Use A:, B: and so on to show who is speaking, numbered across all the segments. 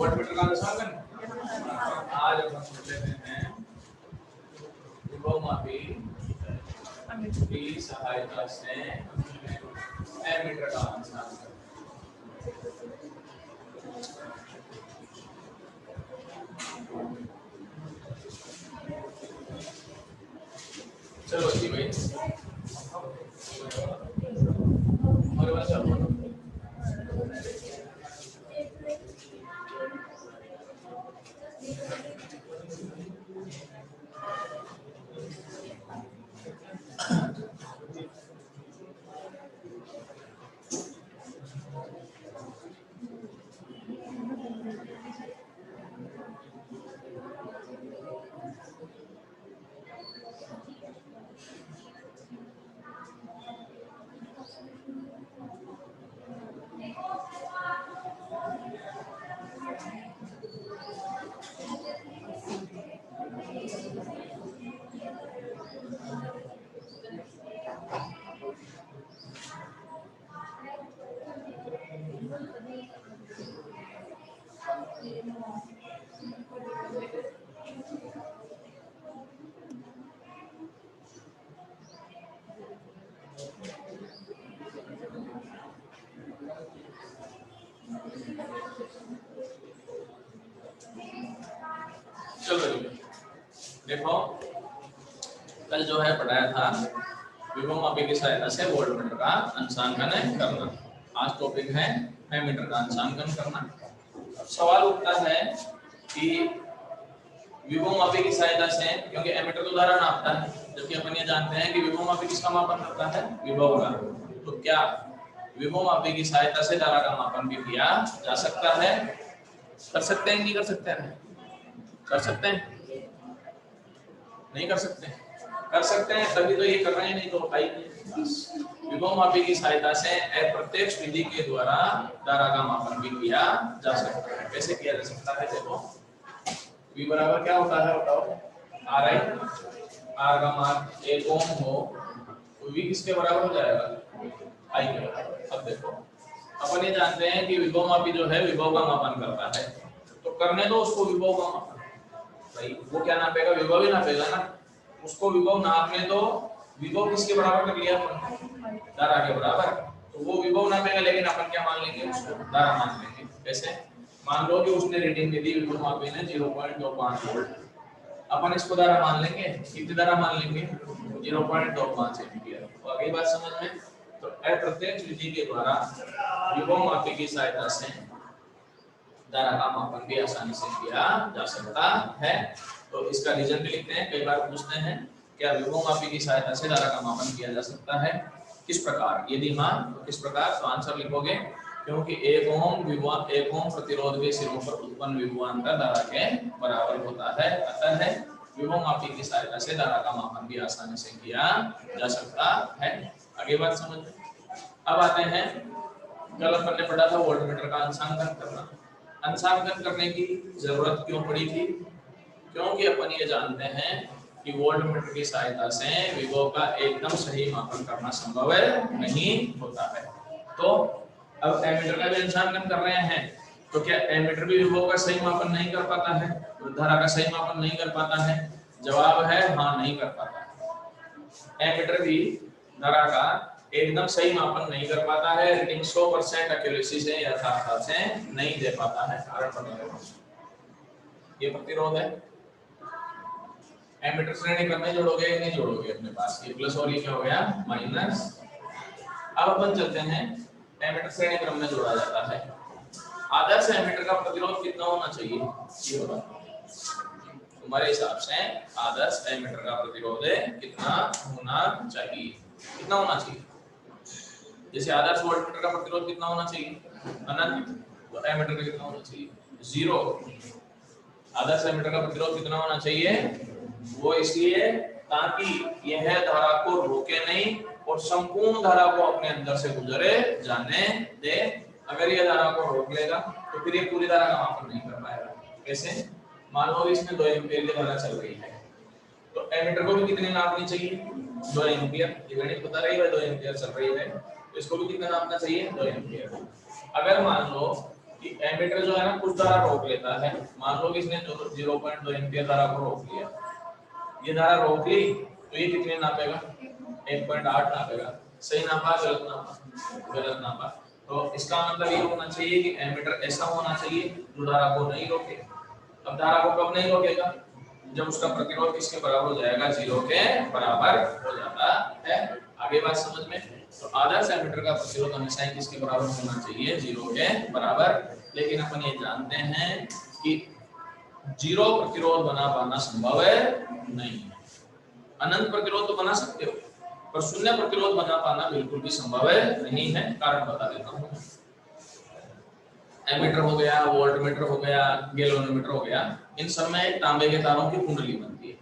A: Voltmeter का अनुसार आज अपन सुन लेते हैं विभवमापी की सहायता से एमीटर का अनुसार। चलो जी भाई और बात चलो देखो कल जो है पढ़ाया था विभवमापी की सहायता से वोल्टमीटर का अंशांकन करना। आज टॉपिक है एमीटर का अंशांकन करना। अब सवाल उठता है कि विभवमापी की सहायता से, क्योंकि एमीटर तो धारा नापता है, जबकि अपन ये जानते हैं कि विभवमापी किसका मापन करता है, विभव का। तो क्या विभवमापी की सहायता से धारा का मापन भी किया जा सकता है? कर सकते हैं, नहीं कर सकते हैं? कर सकते हैं, नहीं कर सकते? कर सकते हैं, तभी तो ये कर रहे हैं, नहीं तो होता ही नहीं। विभवमापी की सहायता से अप्रत्यक्ष विधि के द्वारा धारा का मापन भी किया जा सकता है। कैसे किया जा सकता है? देखो V बराबर क्या होता है बताओ? RI, R का मान 1 ओम हो तो V किसके बराबर हो जाएगा? I के बराबर। अब देखो अपन ये जानते हैं कि विभवमापी जो है विभव का मापन करता है, तो करने दो उसको विभव का मापन। भाई वो क्या नापेगा? विभव ही नापेगा ना। उसको विभव नापने दो। विभव किसके बराबर कर लिया अपन? धारा के बराबर। तो वो विभव नापेगा, लेकिन अपन क्या मान लेंगे? उसको धारा मान लेंगे। कैसे? मान लो कि उसने रीडिंग दे दी विभवमापी ने 0.25 वोल्ट, अपन इसको धारा मान लेंगे। कितनी धारा मान लेंगे? 0.25 एम्पीयर। तो आगे बात समझ में? तो अप्रत्यक्ष विधि के द्वारा विभवमापी की सहायता से धारा का मापन भी आसानी से किया जा सकता है। तो इसका रीजन भी लिखते हैं। कई बार पूछते हैं क्या विभवमापी की सहायता से धारा का मापन किया जा सकता है, किस प्रकार? यदि हाँ तो किस प्रकार? तो आंसर लिखोगे क्योंकि 1 ओम प्रतिरोध के सिरों पर उत्पन्न विभवांतर धारा के बराबर होता है। अतः विभवमापी की सहायता से धारा का मापन भी आसानी से किया जा सकता है। आगे बात समझ में? अब आते हैं, कल अपन ने पढ़ा था वोल्टमीटर का अंशांकन करना। अंशांकन करने की जरूरत क्यों पड़ी थी? क्योंकि अपन ये जानते हैं कि वोल्टमीटर की सहायता से विभव का एकदम सही मापन करना संभव नहीं होता है। तो अब एमीटर का भी अंशांकन कर रहे हैं, तो क्या एमीटर भी विभव का सही मापन नहीं कर पाता है? धारा का सही मापन नहीं कर पाता है? जवाब है हाँ, नहीं कर पाता। एमीटर भी धारा का एकदम सही मापन नहीं कर पाता है। रीडिंग 100% एक्यूरेसी से यथार्थता से नहीं दे पाता है। कारण बताओ, ये प्रतिरोध है। एमीटर श्रेणी क्रम में जोड़ोगे या नहीं जोड़ोगे? अपने पास ये प्लस और ये क्या हो गया? माइनस। अब अपन चलते हैं, एमीटर श्रेणी क्रम में जोड़ा जाता है। आदर्श एमीटर का प्रतिरोध कितना होना चाहिए ये बताओ तुम्हारे हिसाब से? आदर्श एमीटर का प्रतिरोध कितना होना चाहिए? कितना होना चाहिए? जैसे आदर्श वोल्टमीटर का प्रतिरोध कितना होना चाहिए? अनंत। तो एमीटर का कितना होना चाहिए? 0। आदर्श एमीटर का प्रतिरोध कितना होना चाहिए? वो इसलिए ताकि यह धारा को रोके नहीं और संपूर्ण धारा को अपने अंदर से गुजरे जाने दे। अगर ये धारा को रोक लेगा तो फिर ये पूरी धारा का मापन नहीं कर पाएगा। कैसे? मान लो इसमें 2 एम्पीयर की धारा चल रही है, तो एमीटर को भी कितनी नापनी चाहिए? 2 एम्पीयर। ये गणित बता रही है 2 एम्पीयर चल रही है, तो इसको भी कितना नापना चाहिए? 2 एम्पीयर। अगर मान लो कि एमीटर जो है ना कुछ धारा रोक लेता है। मान लो कि इसने 0.2 एम्पियर धारा को रोक लिया, ये धारा रोक ली तो ये कितने नापेगा? 1.8 नापेगा। सही नापा गलत नापा? गलत नापा। तो इसका मतलब ये होना चाहिए कि एमीटर ऐसा होना चाहिए जो धारा को नहीं रोके। अब धारा को कब नहीं रोकेगा? जब उसका प्रतिरोध किसके बराबर हो जाएगा? 0 के बराबर हो जाता है। आगे बात समझ में? तो आदर्श एमीटर का प्रतिरोध हमेशा ही किसके बराबर होना चाहिए? 0 के बराबर। लेकिन अपन ये जानते हैं कि 0 प्रतिरोध बना पाना संभव है नहीं। अनंत प्रतिरोध तो बना सकते हो, पर शून्य प्रतिरोध बना पाना बिल्कुल भी संभव है नहीं है। कारण बता देता हूँ। एमीटर हो गया, वोल्टमीटर हो गया, गैल्वेनोमीटर हो गया, इन सब में एक तांबे के तारों की कुंडली बनती है।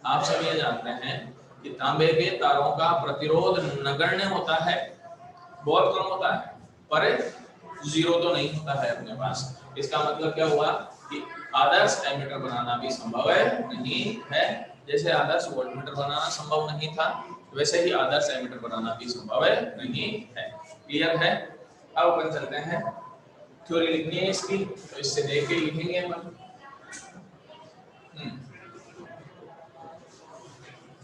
A: आप सब ये जानते हैं कि तांबे के तारों का प्रतिरोध नगण्य होता है, बहुत कम होता है, पर 0 तो नहीं होता है अपने पास। इसका मतलब क्या हुआ कि आदर्श एमीटर बनाना भी संभव है नहीं है। जैसे आदर्श वोल्टमीटर बनाना संभव नहीं था, वैसे ही आदर्श एमीटर बनाना भी संभव है नहीं है। क्लियर है? अब अपन चलते हैं, थ्योरी लिखनी है इसकी, तो इससे देख के लिखेंगे अपन।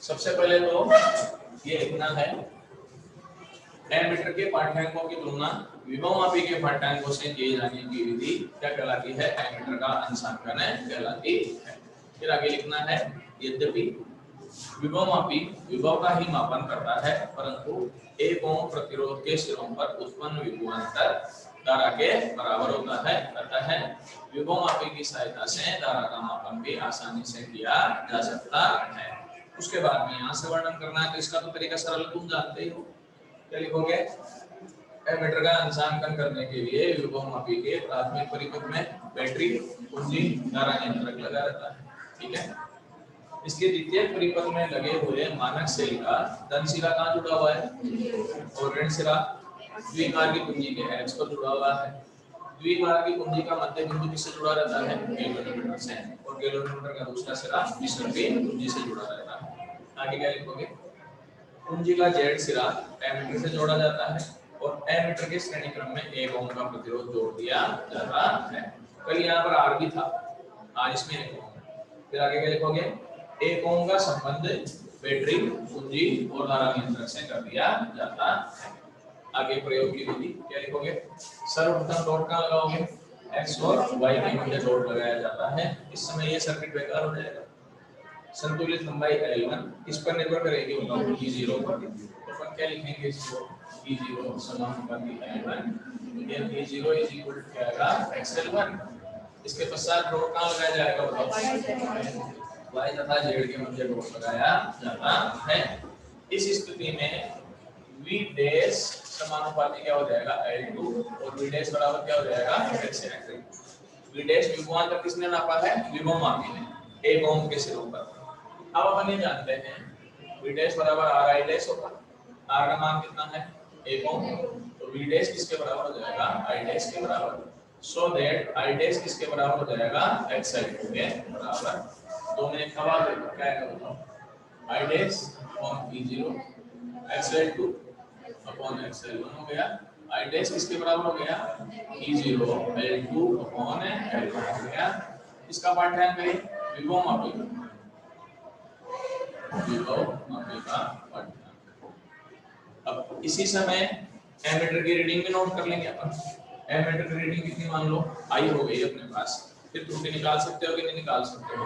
A: सबसे पहले तो ये लिखना है, एमीटर के पाठ्यांकों की तुलना विभवमापी के पाठ्यांकों से किए जाने की विधि क्या कहलाती है? एमीटर का अंशांकन कहलाती है। फिर आगे लिखना है, यद्यपि विभवमापी विभव का ही मापन करता है, परंतु 1 ओम प्रतिरोध के सिरों पर उत्पन्न विभवांतर धारा के बराबर होता है। कहता है विभवमापी की सहायता से धारा का मापन भी आसानी से किया जा सकता है। उसके बाद में यहाँ से वर्णन करना है, तो इसका तो तरीका सरल तुम जानते ही हो। क्या लिखोगे? एमीटर का अंशांकन करने के लिए विभवमापी के प्राथमिक परिपथ में बैटरी, कुंजी, धारा नियंत्रक लगा रहता है। ठीक है। इसके द्वितीयक परिपथ में लगे हुए मानक सेल का धन सिरा कहाँ जुड़ा हुआ है? और ऋण सिरा द्विमार्गी कुंजी के एक्स पर जुड़ा हुआ है। द्विमार्गी कुंजी का मध्य बिंदु किससे जुड़ा रहता है? गैल्वेनोमीटर से, और गैल्वेनोमीटर का दूसरा सिरा विसर्पी कुंजी से जुड़ा रहता है। आगे क्या लिखोगे? कुंजी का जेड सिरा एमीटर से जोड़ा जाता है और एमीटर के श्रेणी क्रम में 1 ओम का प्रतिरोध जोड़ दिया जाता है। कल यहाँ पर आर भी था, आज इसमें 1 ओम। फिर आगे क्या लिखोगे? 1 ओम का संबंध बैटरी, कुंजी और धारा नियंत्रक से कर दिया जाता है। आगे प्रयोग की विधि क्या लिखोगे? सर्वप्रथम डॉट कहाँ लगाओगे? एक्स और वाई के मध्य डॉट लगाया जाता है। इस समय ये सर्किट बेकार हो जाएगा। संतुलित लंबाई L1 किस पर निर्भर करेगी? E0 पर। तो अपन क्या लिखेंगे इसको? E0 समानुपाती L1, ये E0 इज इक्वल टू क्या आएगा? XL1। इसके पश्चात डॉट कहाँ लगाया जाएगा? बताओ। y तथा z के मध्य डॉट लगाया जाता है। इस स्थिति में v डैश समानुपाती क्या हो जाएगा? L2 और v डैश बराबर क्या हो जाएगा? XL2। v डैश विभवांतर किसने नापा है? विभवमापी ने 1 ओम के सिरों पर। अब अपन ये जानते हैं v डैश बराबर r i डैश होगा। r का मान कितना है? 1 ओम। तो v डैश किसके बराबर हो जाएगा? i डैश के बराबर। सो दैट i डैश किसके बराबर हो जाएगा? XL2 के बराबर। तो मैंने सवाल क्या है बताओ? i dash upon E0 XL2 upon XL1 हो गया। i डैश किसके बराबर हो गया? E0 L2 अपॉन L1 हो गया। इसका पाठ्यांक है विभवमापी का पाठ्यांक। अब इसी समय एमीटर की रीडिंग भी नोट कर लेंगे अपन। एमीटर की रीडिंग कितनी मान लो? आई हो गई अपने पास। फिर त्रुटि निकाल सकते हो कि नहीं निकाल सकते हो?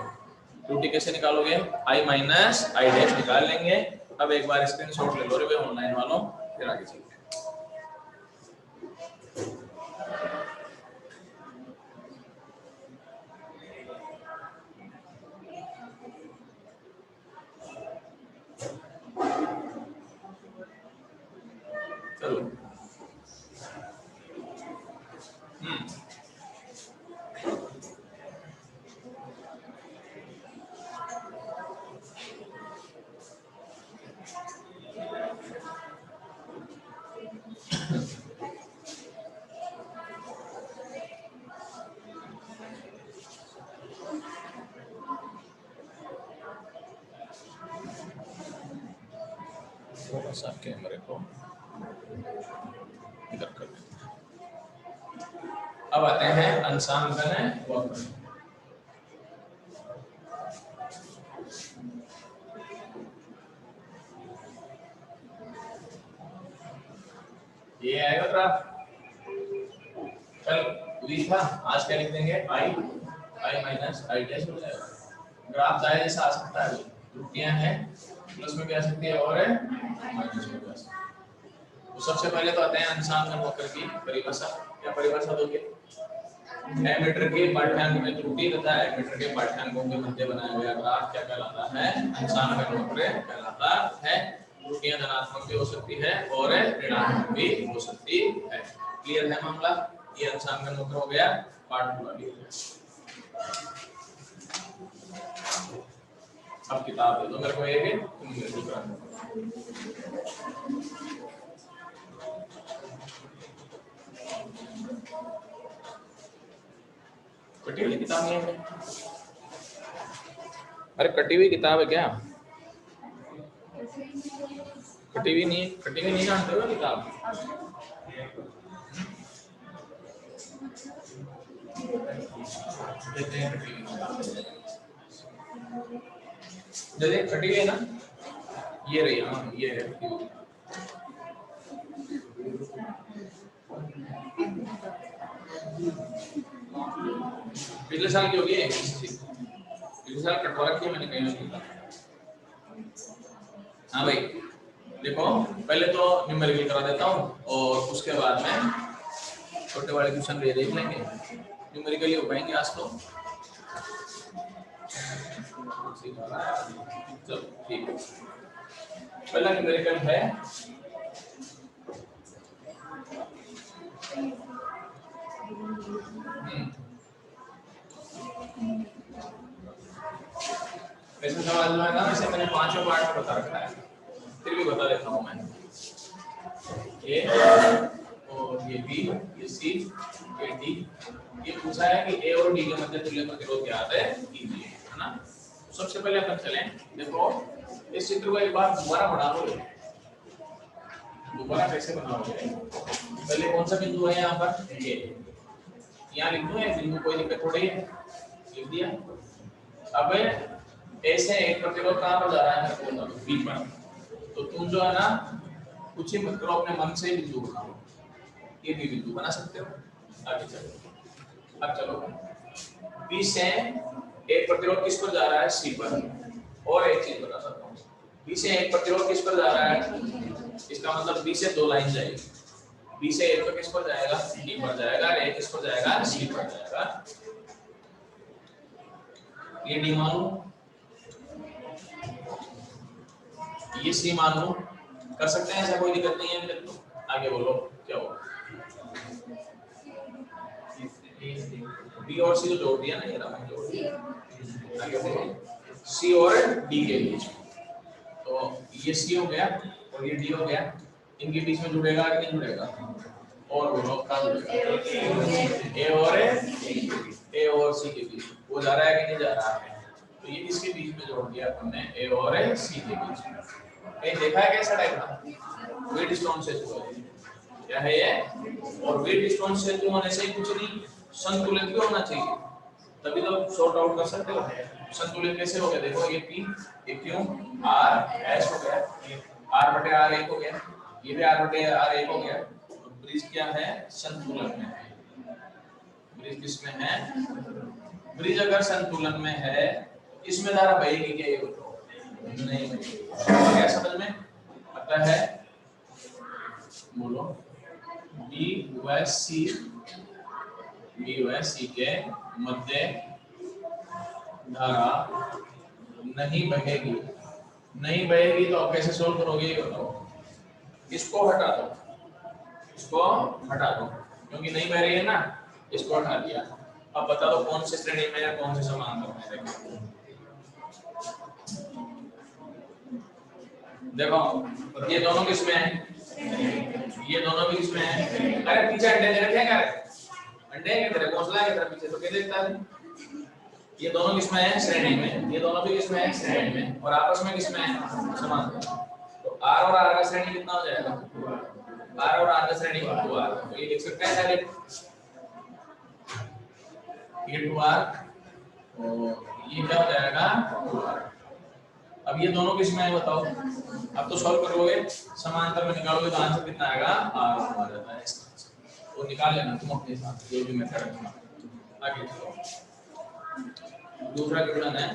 A: त्रुटि कैसे निकालोगे? i माइनस i डैश निकाल लेंगे। अब एक बार स्क्रीनशॉट ले लो रे ऑनलाइन वालों, फिर आगे चलते हैं। चलो थोड़ा सा कैमरे को इधर कर देते हैं। अब आते हैं अंशांकन वक्र। ये आएगा ग्राफ। चलो लिखा, आज क्या लिख देंगे, आई माइनस आई डैश हो जाएगा। ग्राफ दाएं जैसा आ सकता है, त्रुटियां हैं, प्लस में भी आ सकती है और माइनस में भी आ सकती है। तो सबसे पहले तो आते हैं अंशांकन वक्र की परिभाषा। क्या परिभाषा दोगे? एमीटर के पाठ्यांक में त्रुटि तथा एमीटर के पाठ्यांकों के मध्य बनाया गया ग्राफ क्या कहलाता है? अंशांकन वक्र कहलाता है। त्रुटियां धनात्मक भी हो सकती है और ऋणात्मक भी हो सकती है। क्लियर है मामला? ये अंशांकन वक्र हो गया, पार्ट पूरा क्लियर है। अब किताब दे दो मेरे को, एक तुम मेरे को करा। कटी हुई किताब नहीं है? अरे कटी हुई किताब है क्या? कटी हुई नहीं, कटी हुई नहीं जानते हो किताब? देते हैं कटी हुई किताब। कटी हुई है ना, ये रही। हाँ ये है कटी हुई। पिछले साल की होगी, पिछले साल कटवा रखी है मैंने कहीं उसकी। हाँ भाई देखो, पहले तो न्यूमेरिकल करा देता हूँ और उसके बाद में छोटे वाले क्वेश्चन भी देख लेंगे। न्यूमेरिकल ही हो पाएंगे आज तो। चलो ठीक है, पहला न्यूमेरिकल है वैसे सवाल जो है ना, वैसे मैंने पांचों पार्ट में बता रखा है, फिर भी बता देता हूँ मैं। ए और ये बी, ये सी, ये डी। ये पूछा है कि ए और डी के मध्य तुल्य प्रतिरोध क्या आता है, कीजिए, है ना। सबसे पहले अपन चलें, देखो इस चित्र को एक बार दोबारा बना लो। दोबारा कैसे बनाओगे? पहले कौन सा बिंदु है यहाँ पर? ए। यहाँ लिख दो एक बिंदु, कोई दिक्कत थोड़ी है, लिख दिया। अब ऐसे एक प्रतिरोध कहाँ पर जा रहा है मेरे को बी पर, तो तुम जो है ना कुछ ही मत करो, अपने मन से ही बिंदु बनाओ। ये भी बिंदु बना सकते हो। आगे चलो, अब चलो बी से एक प्रतिरोध किस पर जा रहा है? सी पर। और एक चीज बता सकता हूँ, बी से एक प्रतिरोध किस पर जा रहा है? इसका मतलब बी से दो लाइन जाएगी। बी से एक तो किस पर जाएगा? डी पर जाएगा, और एक किस पर जाएगा? सी पर जाएगा। ये डी मान लो, ये सी मान लो, कर सकते हैं, ऐसा कोई दिक्कत नहीं है। तो आगे बोलो क्या होगा? बी और सी को जोड़ दिया ना, ये रहा जोड़ दिया। आगे बोलो सी और डी के बीच, तो ये सी हो गया और ये डी हो गया, इनके बीच में जुड़ेगा कि नहीं जुड़ेगा? और बोलो कहाँ जुड़ेगा? ए और सी के बीच वो जा रहा है कि नहीं जा रहा है? तो ये इसके बीच में जोड़ दिया हमने, ए और सी के बीच में। कहीं देखा है कैसा डायग्राम? वेट स्टोन सेतु है, क्या है ये? और वेट स्टोन सेतु होने से कुछ नहीं, संतुलित भी होना चाहिए, तभी तो सॉर्ट आउट कर सकते हो। संतुलित कैसे हो गया? देखो ये पी, ये क्यू, आर एस हो गया, आर बटे आर एक हो गया, ये भी आर बटे आर एक हो गया। तो ब्रिज क्या है? संतुलन में है। ब्रिज किसमें है? ब्रिज अगर संतुलन में है, इसमें धारा बहेगी क्या? ये बताओ। नहीं बहेगी। क्या समझ में आता है? बोलो। बी व सी, बी व सी के मध्य धारा नहीं बहेगी। नहीं बहेगी तो आप कैसे सोल्व करोगे ये बताओ। इसको हटा दो, इसको हटा दो, क्योंकि नहीं बह रही है ना, इसको हटा दिया। अब बता दो कौन सी श्रेणी में है, कौन से समांतर में? देखो ये दोनों किसमें है? ये दोनों भी किसमें है? अरे पीछे अंडे दे रखे हैं क्या? अंडे के तेरे घोंसला है तेरा पीछे, तो क्या देखता है? ये दोनों किसमें है? श्रेणी में। ये दोनों भी किसमें है? श्रेणी में। और आपस में किसमें है? समांतर। तो आर और आर का श्रेणी कितना हो जाएगा? आर और आर का श्रेणी 2r। तो ये लिख सकते हैं डायरेक्ट, ये 2r और ये क्या हो जाएगा 2r। अब ये दोनों किस में है बताओ। अब तो सॉल्व करोगे समांतर में निकालोगे तो आंसर कितना आएगा r आ जाता है इसका आंसर। तो निकाल लेना तुम अपने साथ जो भी मेथड रखना। आगे चलो दूसरा क्वेश्चन है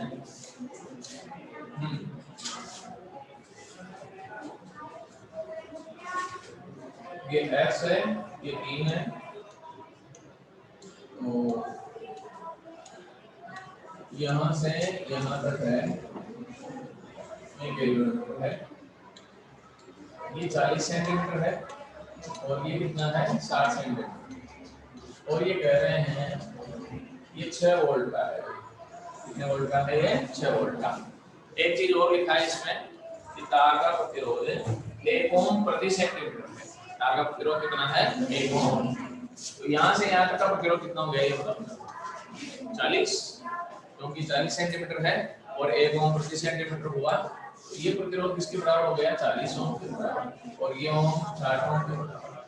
A: ये x है ये 3 है तो यहाँ से यहाँ तक है ये किलोमीटर है। ये 40 सेंटीमीटर है और ये कितना है 60 सेंटीमीटर और ये कह रहे हैं ये 6 वोल्ट का है। कितने वोल्ट का है ये 6 वोल्ट का। एक चीज और लिखा है इसमें कि तार का प्रतिरोध 1 ओम प्रति सेंटीमीटर है। तार का प्रतिरोध कितना है 1 ओम। तो यहाँ से यहाँ तक का प्रतिरोध कितना हो गया ये बताओ 40 क्योंकि 40 सेंटीमीटर है और 1 ओम प्रति सेंटीमीटर हुआ तो ये प्रतिरोध किसके बराबर हो गया 40 ओम के बराबर और ये ओम 60 ओम के बराबर।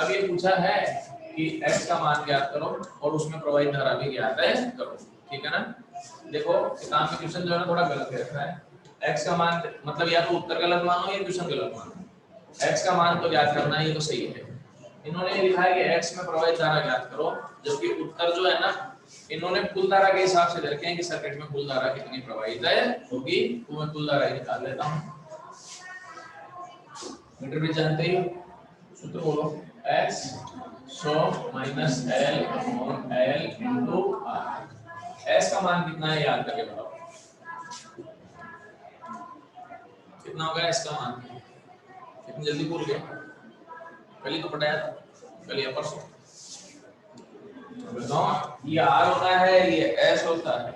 A: अब ये पूछा है कि x का मान ज्ञात करो और उसमें प्रवाहित धारा भी ज्ञात है करो। ठीक है ना। देखो किताब में क्वेश्चन जो है ना थोड़ा गलत है रखा है। x का मान मतलब या तो उत्तर गलत मानो या क्वेश्चन गलत मानो। x का मान तो ज्ञात करना ये तो सही है। इन्होंने लिखा है कि x में प्रवाहित धारा ज्ञात करो जबकि उत्तर जो है ना इन्होंने कुल धारा के हिसाब से रखे हैं कि सर्किट में कुल धारा कितनी प्रवाहित है होगी। तो मैं कुल धारा ही निकाल लेता हूं। मीटर भी जानते ही सूत्र बोलो x 100 minus l upon l into r। s का मान कितना है याद करके बताओ कितना होगा s का मान। इतनी जल्दी भूल गए कल ही तो पढ़ाया था कल या परसों। बताओ ये r होता है ये s होता है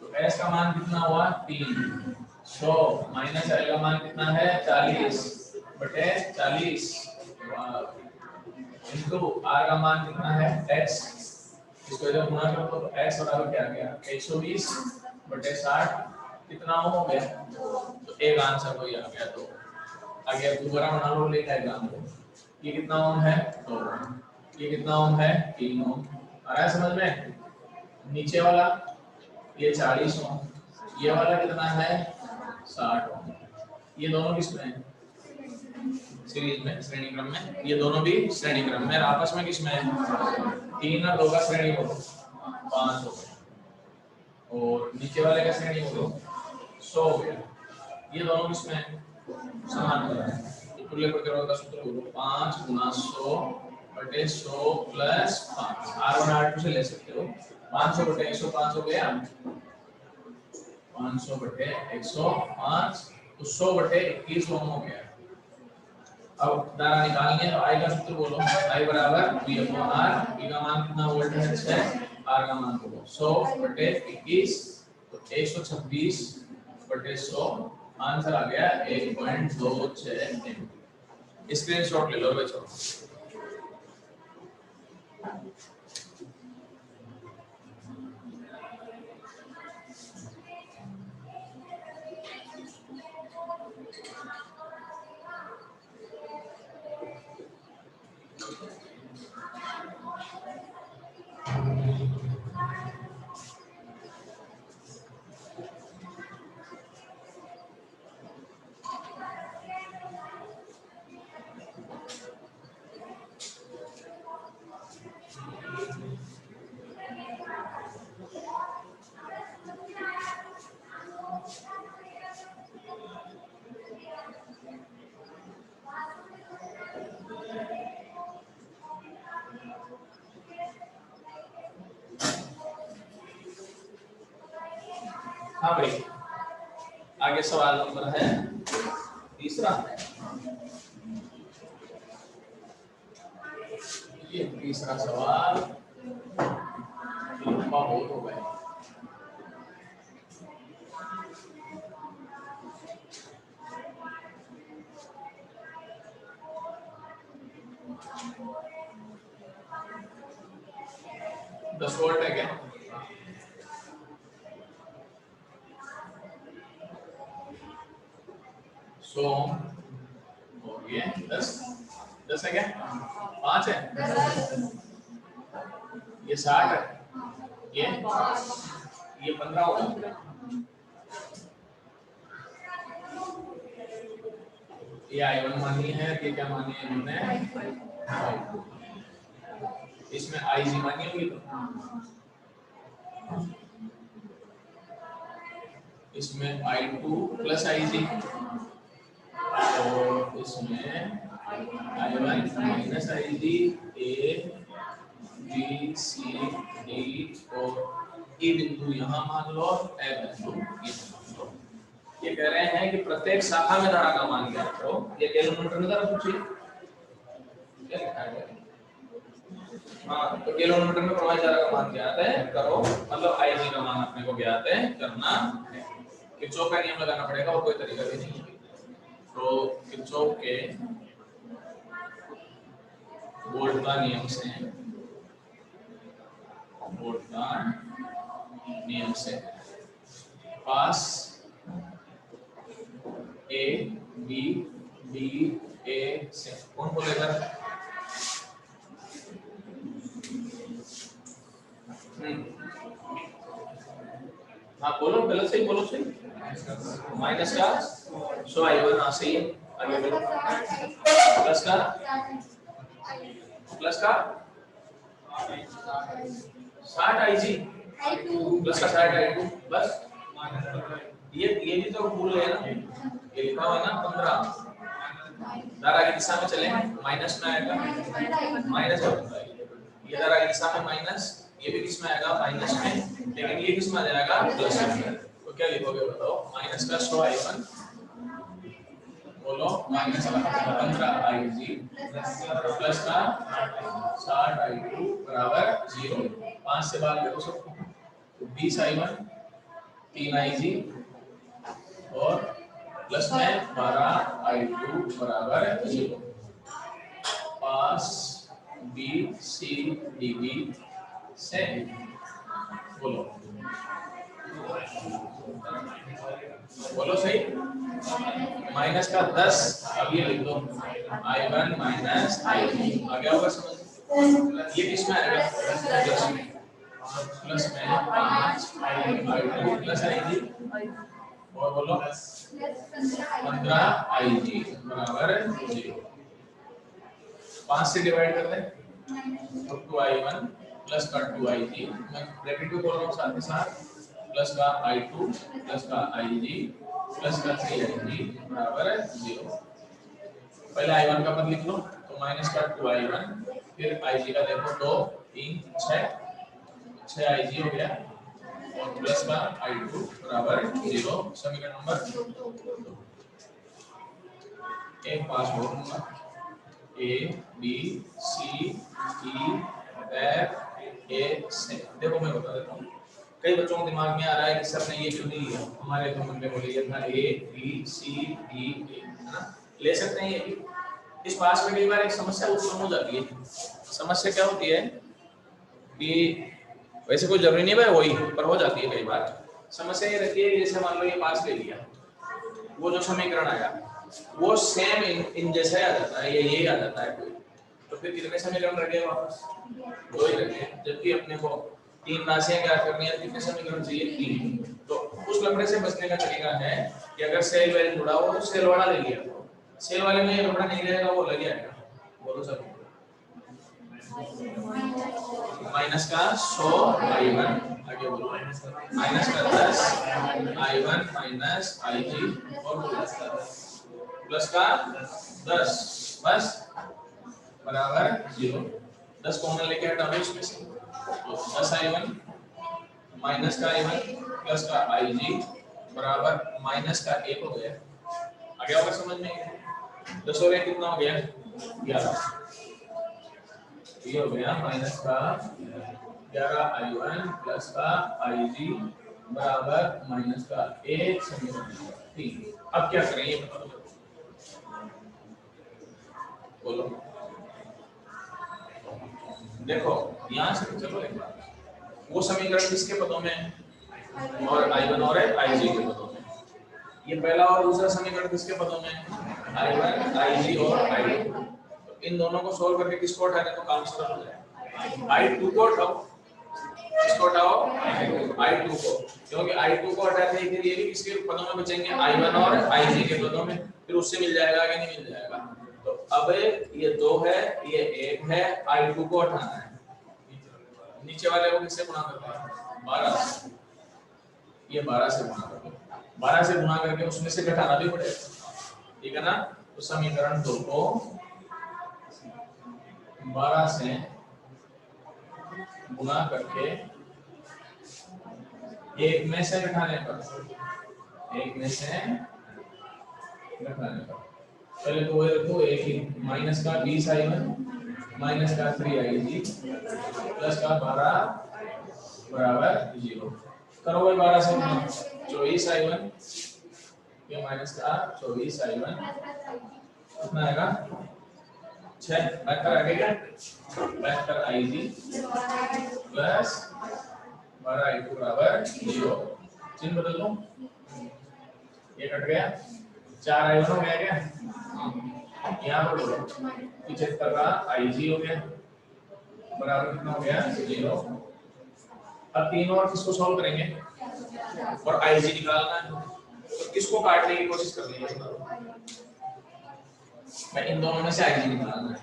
A: तो s का मान कितना हुआ 3 100 माइनस l का मान कितना है 40 बटे 40 इनटू r का मान कितना है x। इसको जब गुणा करो तो x बराबर क्या आ गया 120 बटे 60 कितना हो गया तो एक आंसर वही आ गया। तो आगे दोबारा बना लो ले डायग्राम को। ये कितना ओम है 2 ओम ये कितना ओम है 3 ओम आ रहा है समझ में। नीचे वाला ये 40 ओम ये वाला कितना है 60 ओम। ये दोनों किसमें है सीरीज में श्रेणी क्रम में। ये दोनों भी श्रेणी क्रम में आपस में किसमें है 3 और 2 का श्रेणी हो 5 हो गया और नीचे वाले का श्रेणी हो 100 हो गया। ये दोनों किसमें है समांतर है। तो तुल्य प्रतिरोध का सूत्र बोलो 5 गुना 100 बटे 100 प्लस 5 R1 R2 से ले सकते हो 500 बटे 105 हो गया 500 बटे 105 तो 100 बटे 21 ओम हो गया। अब धारा निकालनी है तो I का सूत्र बोलो I बराबर V अपॉन R। V का मान कितना वोल्ट है 6 R का मान बोलो 100 बटे 21 तो 126 बटे 100 आंसर आ गया 1.26। स्क्रीनशॉट ले लो बच्चों। हाँ भाई आगे सवाल नंबर है तीसरा। ये तीसरा सवाल लंबा बहुत हो गया। दस वोल्ट है क्या 100 और ये 10 है क्या 5 है ये 60 है ये 15 होगा। ये I1 मानी है, ये क्या मानी है हमने, इसमें IG मानी होगी तो इसमें I2 प्लस IG और इसमें I1 minus IG, A B C D और E बिंदु यहाँ मान लो, F बिंदु ये मान लो। ये कह रहे हैं कि प्रत्येक शाखा में धारा का मान ज्ञात करो। ये किलोमीटर में धारा पूछिए क्या लिखा है, हाँ तो किलोमीटर में प्रवाहित धारा का मान ज्ञात है करो, मतलब IG का मान अपने को ज्ञात है करना है। किरचॉफ का नियम लगाना पड़ेगा और कोई तरीका भी नहीं है। तो किरचॉफ के वोल्ट का नियम से, वोल्ट का नियम से पास A B B A से कौन बोलेगा, हाँ बोलो, गलत सही बोलो, सही माइनस का सो I1 हाँ सही है, आगे बोलो प्लस का 60 IG प्लस का 60 I2 बस। ये भी तो भूल है ना, ये लिखा हुआ है ना 15 धारा की दिशा में चले माइनस में आएगा, माइनस होता है ये धारा की दिशा में माइनस, ये भी किस में आएगा माइनस में, लेकिन ये किस में आ जाएगा प्लस में। तो क्या लिखोगे बताओ, माइनस का 100 I1 बोलो माइनस का 15 IG प्लस का 60 I2 बराबर 0। 5 से बाहर करो सबको, 20 I1 3 IG और प्लस में 12 I2 बराबर 0। पास B C D B से बोलो सही, माइनस का 10 अब ये लिख दो I1 माइनस I2 आ गया होगा समझ। ये किस में आएगा प्लस में 5 I2 प्लस IG और बोलो 15 IG बराबर 0। 5 से डिवाइड कर दे तो 2I1 प्लस का 2IG, मैं ब्रैकेट को बोल रहा हूँ साथ के साथ, प्लस का I2 प्लस का IG प्लस का 3IG बराबर 0। पहले I1 का पद लिख लो तो माइनस का 2I1 फिर IG का देखो 2 3 6 IG हो गया और प्लस का I2 बराबर 0। समीकरण नंबर 1 पास हो दूंगा, A B C E F A से। देखो मैं बता देता हूँ, कई बच्चों के दिमाग में आ रहा है कि सर ने ये क्यों नहीं लिया, हमारे तो मन में बोले ये था A B C D A है ना, ले सकते हैं ये भी। इस पास में कई बार एक समस्या उत्पन्न हो जाती है। समस्या क्या होती है कि वैसे कोई जरूरी नहीं है वही, पर हो जाती है कई बार। समस्या ये रहती है कि जैसे मान लो ये पास ले लिया, वो जो समीकरण आया वो सेम इन जैसा आ जाता है, ये आ जाता है कोई, तो फिर कितने समीकरण रह गए वापस, 2 ही रह गए। जबकि अपने को 3 राशियां ज्ञात करनी है, कितने समीकरण चाहिए 3। तो उस लफड़े से बचने का तरीका है कि अगर सेल वैल्यू जुड़ा हो तो सेल वाला ले लिया, सेल वाले में ये लफड़ा नहीं रहेगा, वो लग जाएगा। बोलो सब माइनस का 100 I1, आगे बोलो माइनस का 10 I1 माइनस IG और प्लस का 10 बस बराबर 0। 10 कॉमन लेके हटा दो इसमें से, तो 10 I1 माइनस का I1 प्लस का IG बराबर माइनस का 1 हो गया। आ गया होगा समझ में, 10 और 1 कितना हो गया 11। ये हो गया माइनस का 11 I1 प्लस का IG बराबर माइनस का 1 समीकरण 3। अब क्या करें ये बता दो, बोलो। देखो यहाँ से चलो एक बार, वो समीकरण किसके पदों में और I1 और IG के पदों में, ये पहला और दूसरा समीकरण किसके पदों में I1 IG और I2। इन दोनों को सोल्व करके किसको उठाने तो काम सरल हो जाएगा, I2 को उठाओ किसको हटाओ I2 को, क्योंकि I2 को हटाते ही फिर ये भी किसके पदों में बचेंगे I1 और IG के पदों में, फिर उससे मिल जाएगा कि नहीं मिल जाएगा। तो अब ये 2 है, ये 1 है, I2 को हटाना है, नीचे वाले को किससे गुणा करना है 12 से, ये 12 से गुणा कर दो, 12 से गुणा करके उसमें से घटाना भी पड़ेगा, ठीक है ना। तो समीकरण 2 को 12 से गुणा करके एक में से घटाने पर, एक में से घटाने पर पहले तो वो देखो एक ही माइनस का 20i1 माइनस का 3ig प्लस का 12 बराबर 0 करो भाई 12 से 24i1 ये माइनस का 24i1 कितना आएगा 6 बेहतर आगे क्या बेहतर ig प्लस 12i2 बराबर 0 चिन्ह बदल दो ये कट गया 4i1 हो गया क्या यहाँ पर बोलो 75 का ig हो गया बराबर कितना हो गया 0। अब तीनों और किसको सॉल्व करेंगे और ig निकालना है तो किसको काटने की कोशिश कर रही है मैं इन दोनों में से ig निकालना है।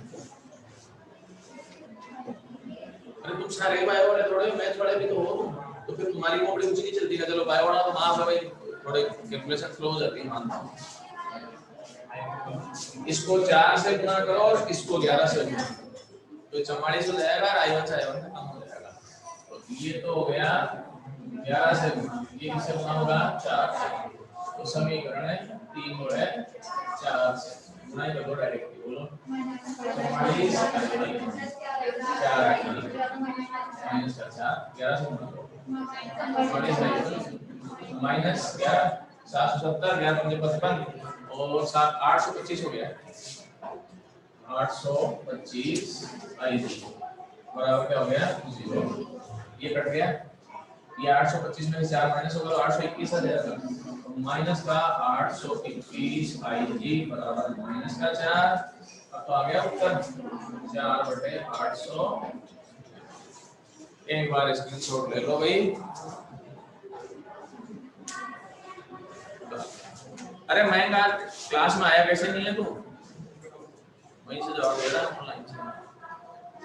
A: अरे तुम सारे बायो वाले थोड़े मैथ वाले भी तो हो तो फिर तुम्हारी खोपड़ी कुछ नहीं चलती है चलो बायो वाला तो माफ है भाई थोड़े कैलकुलेशन फ्लो हो जाती है मानता हूं। इसको 4 से गुणा करो और इसको 11 से गुणा तो 44 हो जाएगा और i1 से i1 कम हो जाएगा तो ये तो हो गया 11 से गुणा ये किससे गुणा होगा 4 से तो समीकरण है 3 हो है 4 से गुणा ही करो डायरेक्टली बोलो 44 4 माइनस का 4 11 से गुणा करो माइनस 11 770 11 मुझे 55 और 7 825 हो गया 825 ig बराबर क्या हो गया 0 ये कट गया ये 825 में से 4 माइनस होगा तो 821 आ जाएगा माइनस का 821 ig बराबर माइनस का 4 अब तो आ गया उत्तर 4/800 एक बार स्क्रीनशॉट ले लो भाई। अरे मैं क्लास में आया कैसे नहीं है तू वहीं से जवाब दे रहा है ऑनलाइन से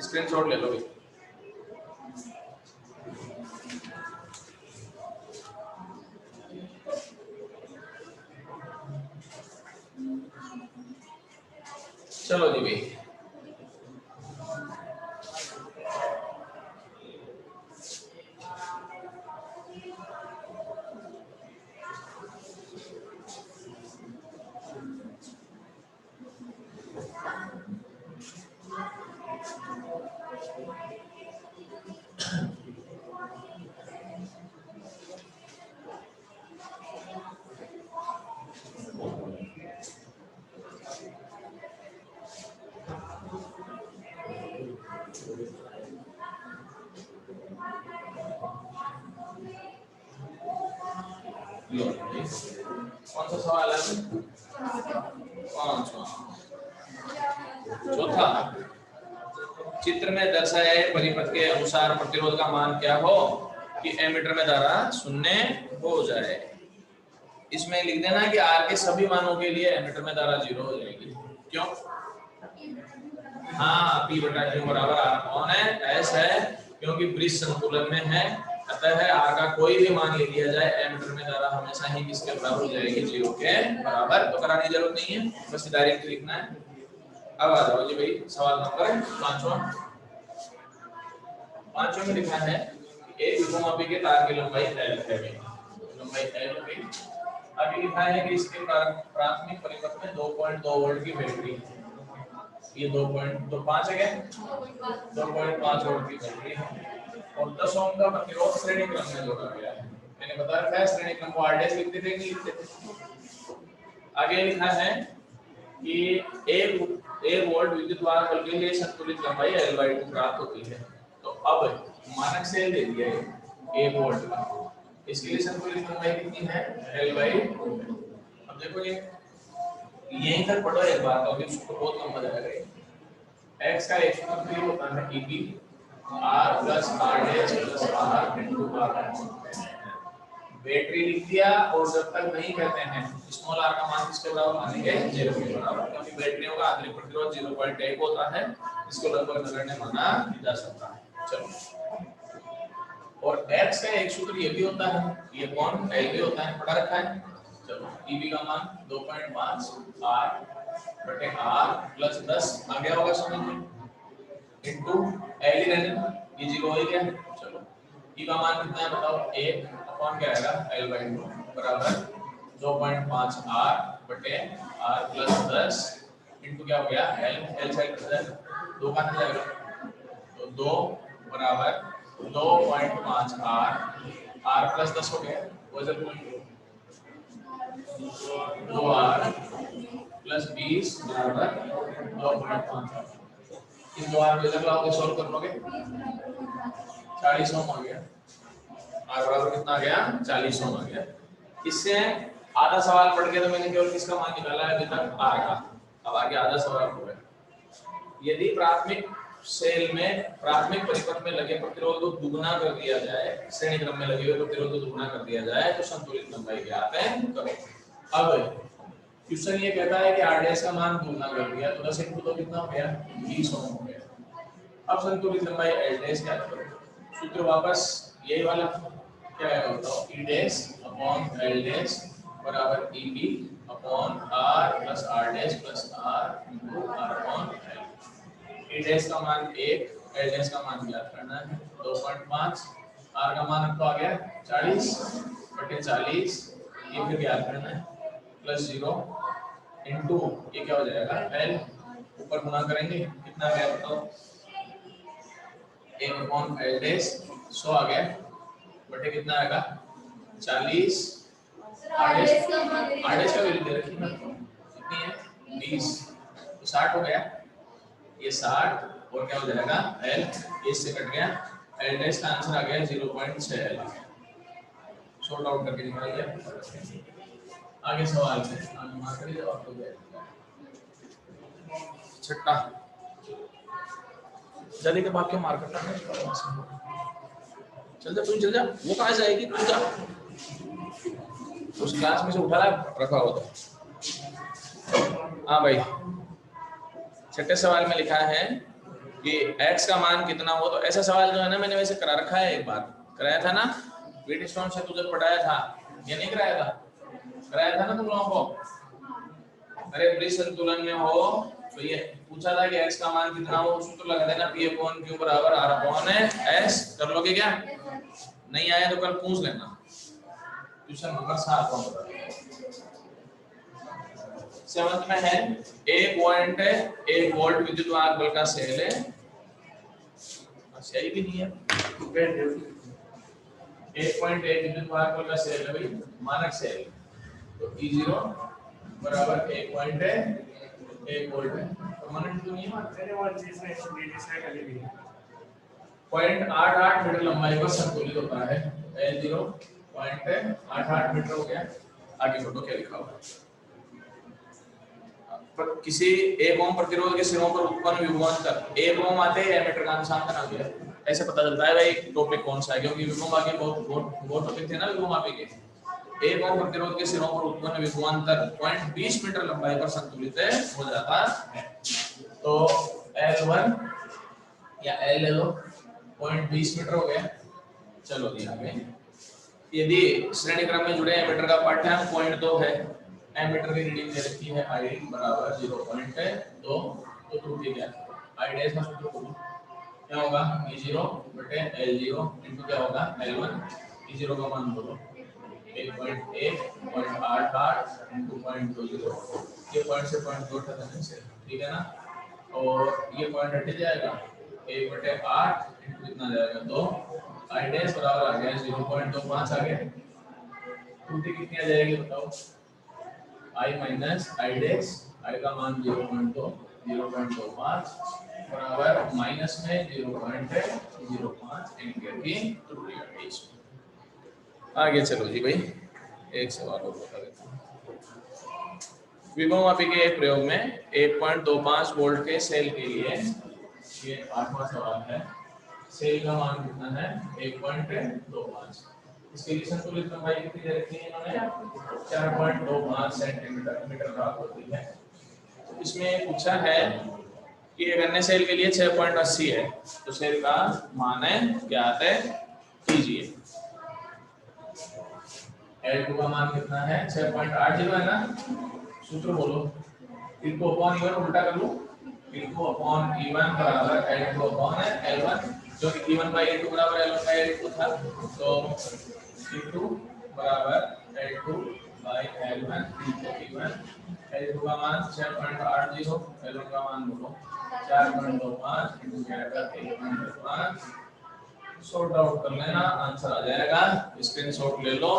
A: स्क्रीनशॉट ले लो भाई। चलो जी भाई कौन सा सवाल है चौथा चित्र में दर्शाए परिपथ के अनुसार प्रतिरोध का मान क्या हो कि एमीटर में धारा 0 हो जाए। इसमें लिख देना कि आर के सभी मानों के लिए एमीटर में धारा 0 हो जाएगी। क्यों हाँ P/Q बराबर आर कौन है एस है क्योंकि ब्रिज संतुलन में है अतः आर का कोई भी मान ले लिया जाए एमीटर में धारा हमेशा ही किसके बराबर हो जाएगी 0 के बराबर। तो कराने की जरूरत नहीं है बस डायरेक्ट लिखना है। अब आ जाओ जी भाई सवाल नंबर 5वां में लिखा है एक विभवमापी के तार की लंबाई L है लंबाई L हो गई। अभी लिखा है कि इसके प्राथमिक परिपथ में 2.2 वोल्ट की बैटरी है ये 2.5 है क्या 2.5 वोल्ट की बैटरी है और 10 ओम का प्रतिरोध श्रेणी क्रम में जोड़ा गया है। मैंने बता रखा है श्रेणी क्रम को आरडीएस लिखते थे नहीं लिखते थे। आगे लिखा है कि 1 वोल्ट विद्युत वाहक बल के लिए संतुलित लंबाई L/2 प्राप्त होती है। तो अब मानक सेल दे दिया है 1 वोल्ट का इसके लिए संतुलित लंबाई कितनी है L/2। अब देखो ये यहीं तक पढ़ो एक बार तो अभी उसको बहुत लंबा जाएगा। x का एक सूत्र होता है Eb R plus R dash plus R into R। Battery लिख दिया और जब तक नहीं कहते हैं स्मॉल r का मान किसके बराबर मानेंगे 0 के बराबर, क्योंकि बैटरियों का आंतरिक प्रतिरोध 0.1 होता है, इसको लगभग नगण्य माना जा सकता है। चलो, और x का एक सूत्र ये भी होता है, ये कौन L भी होता है, पढ़ा रखा है। चलो, EB का मान 2.5 R बटे R प्लस 10 आ गया होगा समझ में, इनटू L ही रहने दो, ये 0 हो गया। चलो, E का मान कितना है बताओ, 1 अपॉन क्या आएगा L/2 बराबर 2.5 R बटे R प्लस 10 इनटू क्या हो गया L साइड पर 2 का जाएगा, तो 2 बराबर 2.5 R प्लस 10 हो गया, वजन 2R प्लस 20 बराबर 2.5। इस 2R को इधर लाओगे सॉल्व कर लोगे 40 ओम आ गया, R बराबर कितना आ गया 40 ओम आ गया। इससे आधा सवाल पढ़ के तो मैंने केवल किसका मान निकाला है अभी तक R का, अब आगे आधा सवाल हो गया। यदि प्राथमिक सेल में प्राथमिक परिपथ में लगे प्रतिरोध को दुगना कर दिया जाए, श्रेणी क्रम में लगे हुए प्रतिरोध को दुगना कर दिया जाए तो संतुलित लंबाई ज्ञात है करो। अब क्वेश्चन ये कहता है कि R डैश का मान दुगना कर दिया तो 10 इनटू 2 कितना हो गया 20 ओम हो गया। अब संतुलित लंबाई L डैश ज्ञात करो, सूत्र वापस यही वाला क्या है बताओ, E dash upon L dash बराबर EB upon R plus R dash plus R into R upon L। E dash का मान 1, L डैश का मान ज्ञात करना है 2.5, R का मान अब तो आ गया 40 बटे 40, ये फिर ज्ञात करना है प्लस 0 इनटू ये क्या हो जाएगा L, ऊपर गुणा करेंगे कितना गया बताओ 1 अपॉन L डैश 100 आ गया बटे कितना आएगा 40, R डैश का वैल्यू दे रखी है कितनी है 20, तो 60 हो गया, ये 60 और क्या हो जाएगा L, इससे कट गया L डैश का आंसर आ गया 0.6 L, सॉर्ट आउट करके निकाल दिया। आगे सवाल है, आगे मार्क करिए जवाब हो जाएगा। छठा जल्दी के बाद क्यों मार करता है, चल जा तू, चल जा, वो कहाँ जाएगी तू जा, उस क्लास में से उठा ला रखा हो तो। हाँ भाई, छठे सवाल में लिखा है कि x का मान कितना हो, तो ऐसा सवाल जो है ना मैंने वैसे करा रखा है, एक बार कराया था ना व्हीटस्टोन से, तुझे पढ़ाया था या नहीं कराया था, कराया था ना तुम लोगों को। अरे ब्रिज संतुलन में हो तो ये पूछा था कि x का मान कितना हो, सूत्र लगा देना P अपॉन Q बराबर R अपॉन S, कर लोगे क्या, नहीं आया तो कल पूछ लेना, क्वेश्चन नंबर 7 को बता। 7 में है 1 वोल्ट विद्युत वाहक बल का सेल है, सही भी नहीं है 1.1 विद्युत वाहक बल का सेल है भाई, मानक सेल, तो E0 बराबर 1.1 वोल्ट है, परमानेंट तो नहीं है, 0.88 मीटर लंबाई पर संतुलित होता है, L0 0.88 मीटर हो गया। आगे फोटो क्या लिखा हुआ है, पर किसी 1 ओम प्रतिरोध के सिरों पर उत्पन्न विभवांतर 1 ओम आते हैं एमीटर का अनुसार आ गया, ऐसे पता चलता है भाई टॉपिक कौन सा है, क्योंकि विभव आगे बहुत टॉपिक थे ना विभव मापी के। 1 ओम प्रतिरोध के सिरों पर उत्पन्न विभवांतर 0.20 मीटर लंबाई पर संतुलित हो जाता है, तो L1 या L ले लो 0.20 मीटर हो गया। चलो जी आगे, यदि श्रेणी क्रम में जुड़े एमीटर का पाठ्यांक 0.2 है, एमीटर की रीडिंग दे रखी है I बराबर 0.2, तो त्रुटि क्या है, I डैश का सूत्र क्या होगा E0 बटे L0 इनटू क्या होगा L1, E0 का मान बोलो 1.1 0.88 इनटू 0.20, ये पॉइंट से 0.2 हटाने से ठीक है ना, और ये पॉइंट हट जाएगा 1/8 इनटू कितना जाएगा 2, I डैश बराबर आ गया 0.25 आ गया, त्रुटि कितनी आ जाएगी बताओ, I minus I dash, I का मान 0.25 बराबर माइनस में 0.05 एम्पियर की त्रुटि आ गई इसमें। आगे चलो जी भाई, एक सवाल और बता देता हूँ। विभव मापी के एक प्रयोग में 1.25 वोल्ट के सेल के लिए, ये 8वां सवाल है, सेल का मान कितना है 1.25। इसके लिए संतुलित लंबाई कितनी दे रखी है इन्होंने 4.25 सेंटीमीटर मीटर प्राप्त होती है। तो इसमें पूछा है कि एक अन्य सेल के लिए 6.80 है, तो सेल का मान है ज्ञात है कीजिए। L2 का मान कितना है 6.80 है ना, सूत्र बोलो, L2 अपॉन E1 उल्टा कर लो, L2 अपॉन E1 बराबर L2 अपॉन L1, जो कि E1 बाई L2 बराबर L1 बाई L2 था, तो E2 बराबर L2 by L1 E1। L2 का मान 6.80, L1 का मान बोलो 4.25 into 1.5। सॉर्ट आउट कर लेना, आंसर आ जाएगा, स्क्रीनशॉट ले लो।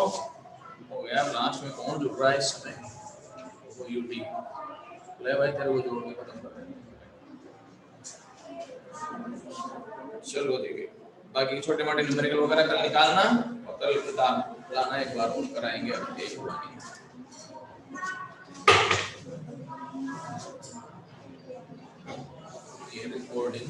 A: हो गया। लास्ट में कौन जुड़ रहा है इस समय, वो यूटी ले भाई, तेरे को जोड़ के खत्म कर देंगे। चलो देखिए, बाकी छोटे मोटे न्यूमेरिकल वगैरह कल निकालना और कल किताब लाना, एक बार और कराएंगे अब ये रिकॉर्डिंग।